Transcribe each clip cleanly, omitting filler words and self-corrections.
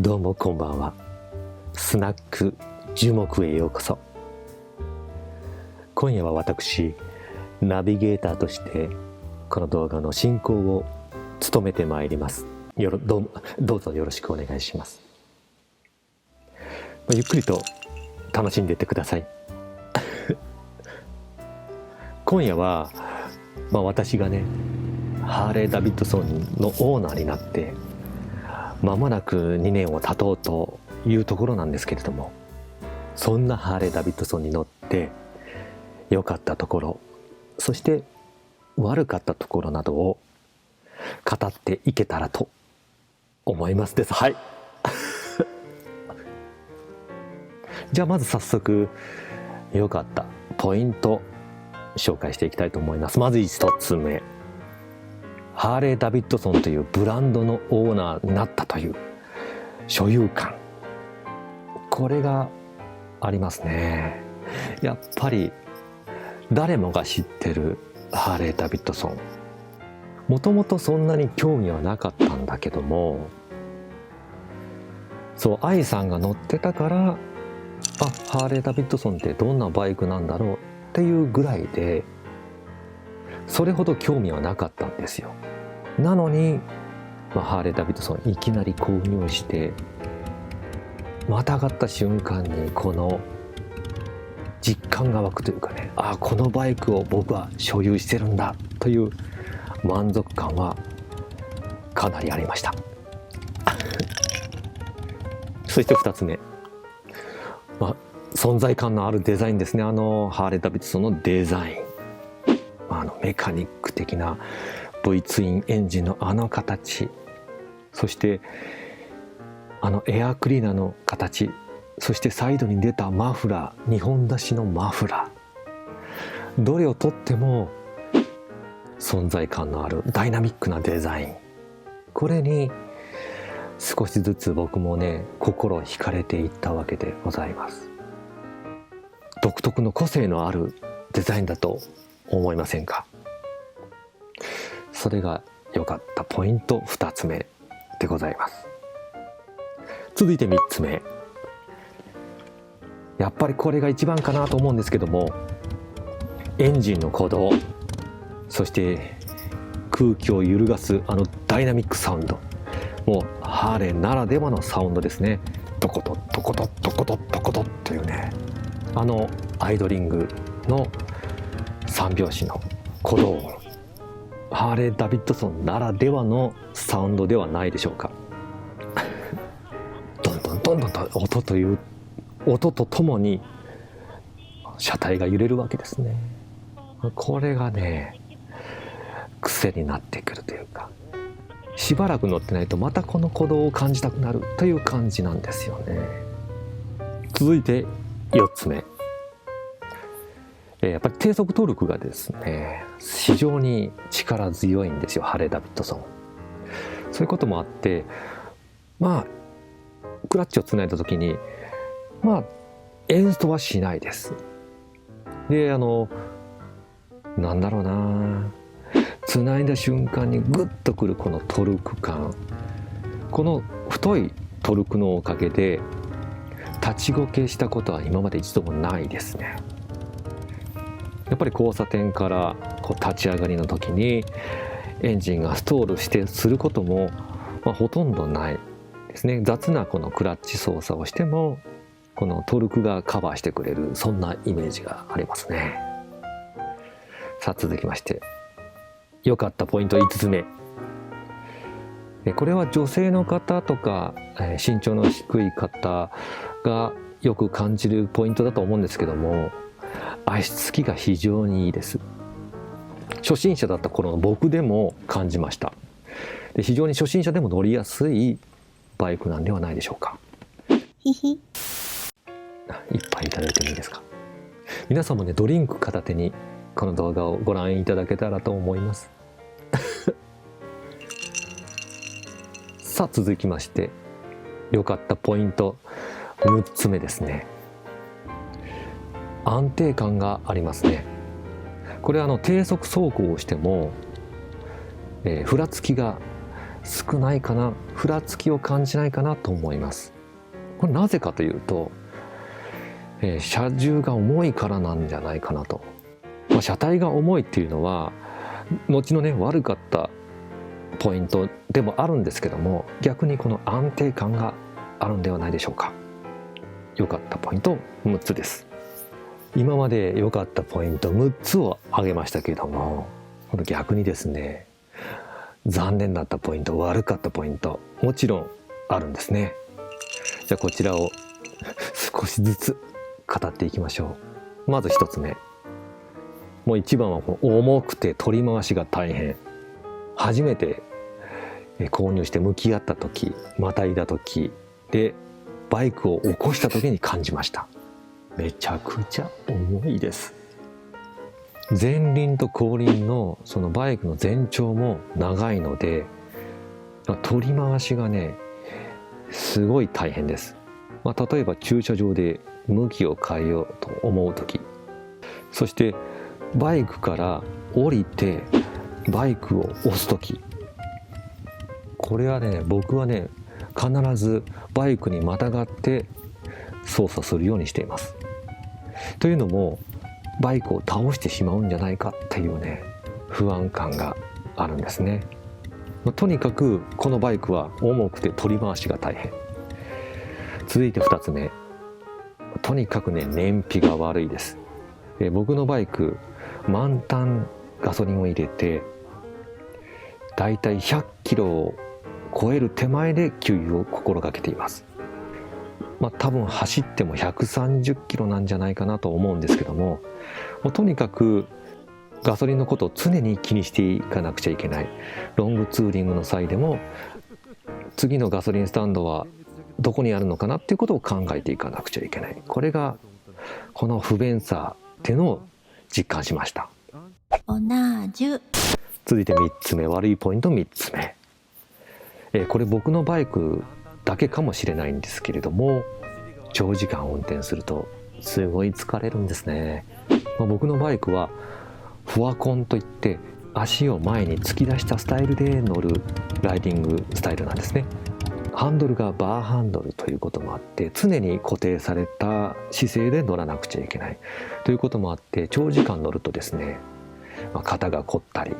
どうもこんばんは。スナック樹木へようこそ。今夜は私ナビゲーターとしてこの動画の進行を務めてまいります。どうぞよろしくお願いします。ゆっくりと楽しんでいってください。今夜は、私がねハーレー・ダビッドソンのオーナーになって間もなく2年を経とうというところなんですけれども、そんなハーレー・ダビッドソンに乗って良かったところ、そして悪かったところなどを語っていけたらと思いますです。はい。じゃあまず早速良かったポイント紹介していきたいと思います。まず1つ目、ハーレー・ダビッドソンというブランドのオーナーになったという所有感、これがありますね。やっぱり誰もが知ってるハーレー・ダビッドソン、もともとそんなに興味はなかったんだけども、そう愛さんが乗ってたから、ハーレー・ダビッドソンってどんなバイクなんだろうっていうぐらいで、それほど興味はなかったんですよ。なのに、ハーレー・ダビッドソンいきなり購入して、またがった瞬間にこの実感が湧くというかね、このバイクを僕は所有してるんだという満足感はかなりありました。そして2つ目、存在感のあるデザインですね。ハーレー・ダビッドソンのデザイン、メカニック的な V ツインエンジンの形、そしてエアクリーナーの形、そしてサイドに出たマフラー、2本出しのマフラー、どれをとっても存在感のあるダイナミックなデザイン、これに少しずつ僕もね心惹かれていったわけでございます。独特の個性のあるデザインだと思いませんか？それが良かったポイント2つ目でございます。続いて3つ目、やっぱりこれが一番かなと思うんですけども、エンジンの鼓動、そして空気を揺るがすダイナミックサウンド、もうハーレーならではのサウンドですね。トコトトコトトコトトコトというね、アイドリングの3拍子の鼓動音、ハーレー・ダビッドソンならではのサウンドではないでしょうか。どんどんどんどんと音とともに車体が揺れるわけですね。これがね癖になってくるというか、しばらく乗ってないとまたこの鼓動を感じたくなるという感じなんですよね。続いて4つ目、やっぱり低速トルクがですね非常に力強いんですよ、ハーレー・ダビッドソン。そういうこともあって、クラッチをつないだ時にエンストはしないです。でなんだろうな、つないだ瞬間にグッとくるこのトルク感、この太いトルクのおかげで立ちこけしたことは今まで一度もないですね。やっぱり交差点から立ち上がりの時にエンジンがストールすることも、ほとんどないですね。雑なこのクラッチ操作をしてもこのトルクがカバーしてくれる、そんなイメージがありますね。さあ続きまして、良かったポイント5つ目、これは女性の方とか身長の低い方がよく感じるポイントだと思うんですけども、足つきが非常にいいです。初心者だった頃の僕でも感じました。で、非常に初心者でも乗りやすいバイクなんではないでしょうか。一杯いただいてもいいですか？皆さんもねドリンク片手にこの動画をご覧いただけたらと思います。さあ続きまして、良かったポイント6つ目ですね。安定感がありますね。これ低速走行をしても、ふらつきが少ないかな、ふらつきを感じないかなと思います。これなぜかというと、車重が重いからなんじゃないかなと。車体が重いっていうのは後のね悪かったポイントでもあるんですけども、逆にこの安定感があるんではないでしょうか。良かったポイント6つです。今まで良かったポイント6つを挙げましたけれども、この逆にですね、残念だったポイント、悪かったポイント、もちろんあるんですね。じゃあこちらを少しずつ語っていきましょう。まず1つ目、もう一番はこの重くて取り回しが大変。初めて購入して向き合った時、またいだ時でバイクを起こした時に感じました。めちゃくちゃ重いです。前輪と後輪のそのバイクの全長も長いので、取り回しがねすごい大変です。例えば駐車場で向きを変えようと思う時、そしてバイクから降りてバイクを押す時、これはね僕はね必ずバイクにまたがって操作するようにしています。というのもバイクを倒してしまうんじゃないかっていうね不安感があるんですね。とにかくこのバイクは重くて取り回しが大変。続いて2つ目、とにかくね燃費が悪いです。僕のバイク満タンガソリンを入れてだいたい100キロを超える手前で給油を心がけています。多分走っても130キロなんじゃないかなと思うんですけども、とにかくガソリンのことを常に気にしていかなくちゃいけない。ロングツーリングの際でも次のガソリンスタンドはどこにあるのかなっていうことを考えていかなくちゃいけない。これがこの不便さっていうのを実感しました。続いて3つ目、悪いポイント3つ目。これ僕のバイクだけかもしれないんですけれども、長時間運転するとすごい疲れるんですね。僕のバイクはフォアコンといって足を前に突き出したスタイルで乗るライディングスタイルなんですね。ハンドルがバーハンドルということもあって、常に固定された姿勢で乗らなくちゃいけないということもあって、長時間乗るとですね、肩が凝ったり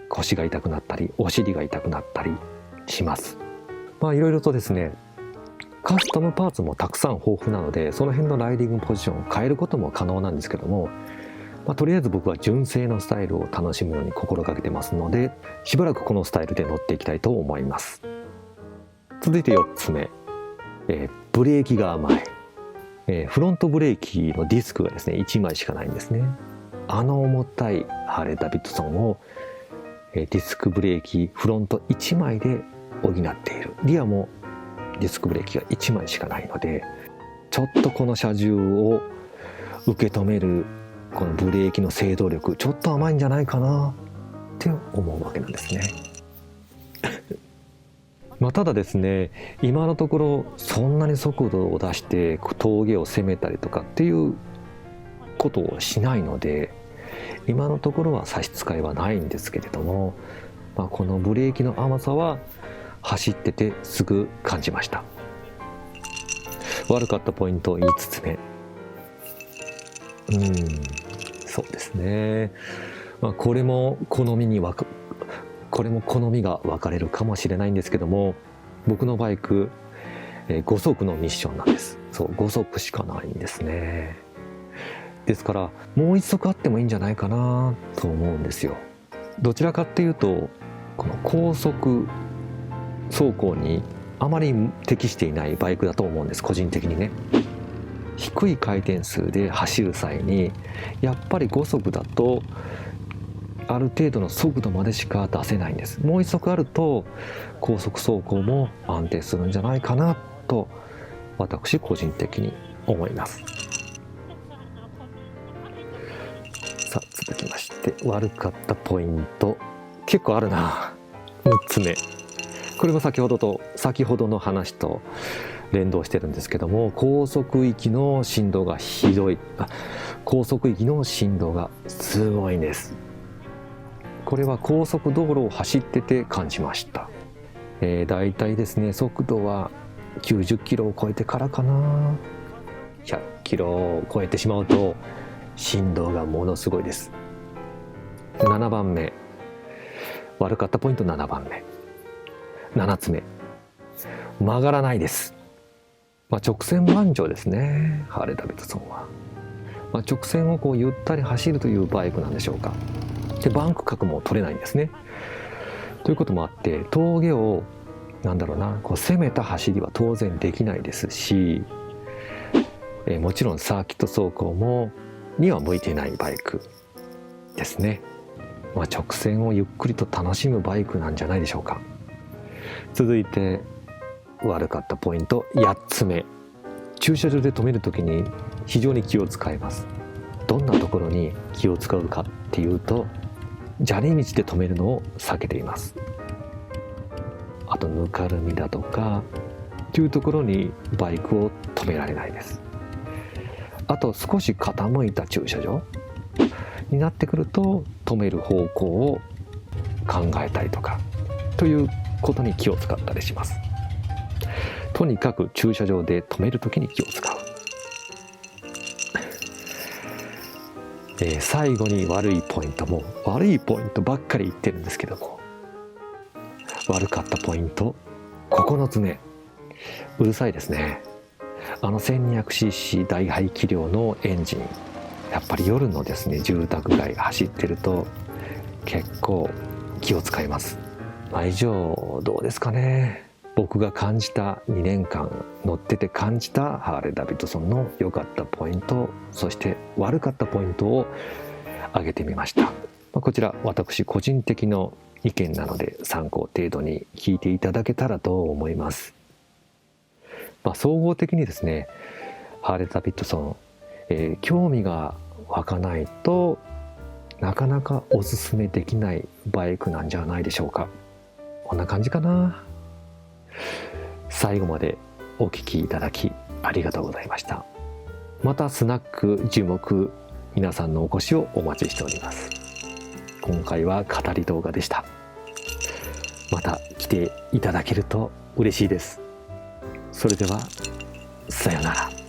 腰が痛くなったりお尻が痛くなったりします。いろいろとですね、カスタムパーツもたくさん豊富なので、その辺のライディングポジションを変えることも可能なんですけども、とりあえず僕は純正のスタイルを楽しむように心がけてますので、しばらくこのスタイルで乗っていきたいと思います。続いて4つ目、ブレーキが甘い。フロントブレーキのディスクがですね1枚しかないんですね。重たいハーレーダビッドソンをディスクブレーキフロント1枚で補っている。リアもディスクブレーキが1枚しかないので、ちょっとこの車重を受け止めるこのブレーキの制動力ちょっと甘いんじゃないかなって思うわけなんですね。ただですね、今のところそんなに速度を出して峠を攻めたりとかっていうことをしないので、今のところは差し支えはないんですけれども、このブレーキの甘さは走っててすぐ感じました。悪かったポイント5つ目、そうですね、これも好みが分かれるかもしれないんですけども、僕のバイク5速のミッションなんです。そう5速しかないんですね。ですからもう1速あってもいいんじゃないかなと思うんですよ。どちらかっていうとこの高速走行にあまり適していないバイクだと思うんです、個人的にね。低い回転数で走る際にやっぱり5速だとある程度の速度までしか出せないんです。もう1速あると高速走行も安定するんじゃないかなと私個人的に思います。さあ続きまして悪かったポイント結構あるな。6つ目、これも先ほどの話と連動してるんですけども、高速域の振動がひどい。高速域の振動がすごいんです。これは高速道路を走ってて感じました。だいたいですね、速度は90キロを超えてからかな。100キロを超えてしまうと振動がものすごいです。7番目、悪かったポイント7番目。7つ目、曲がらないです。直線番長ですね、ハーレー・ダビッドソンは。直線をゆったり走るというバイクなんでしょうか。で、バンク角も取れないんですね。ということもあって、峠を攻めた走りは当然できないですし、もちろんサーキット走行には向いていないバイクですね。直線をゆっくりと楽しむバイクなんじゃないでしょうか。続いて悪かったポイント8つ目、駐車場で止めるときに非常に気を使います。どんなところに気を使うかっていうと、砂利道で止めるのを避けています。あとぬかるみだとかというところにバイクを止められないです。あと少し傾いた駐車場になってくると止める方向を考えたりとかということに気を使ったりします。とにかく駐車場で止めるときに気を使う。最後に悪いポイントばっかり言ってるんですけども、悪かったポイント9つ目、うるさいですね。1200cc 大排気量のエンジン、やっぱり夜のですね住宅街走ってると結構気を使います。以上どうですかね。僕が感じた2年間乗ってて感じたハーレー・ダビッドソンの良かったポイント、そして悪かったポイントを挙げてみました。こちら私個人的の意見なので参考程度に聞いていただけたらと思います。総合的にですね、ハーレー・ダビッドソン、興味が湧かないとなかなかおすすめできないバイクなんじゃないでしょうか。こんな感じかな。最後までお聞きいただきありがとうございました。またスナック樹木、皆さんのお越しをお待ちしております。今回は語り動画でした。また来ていただけると嬉しいです。それではさようなら。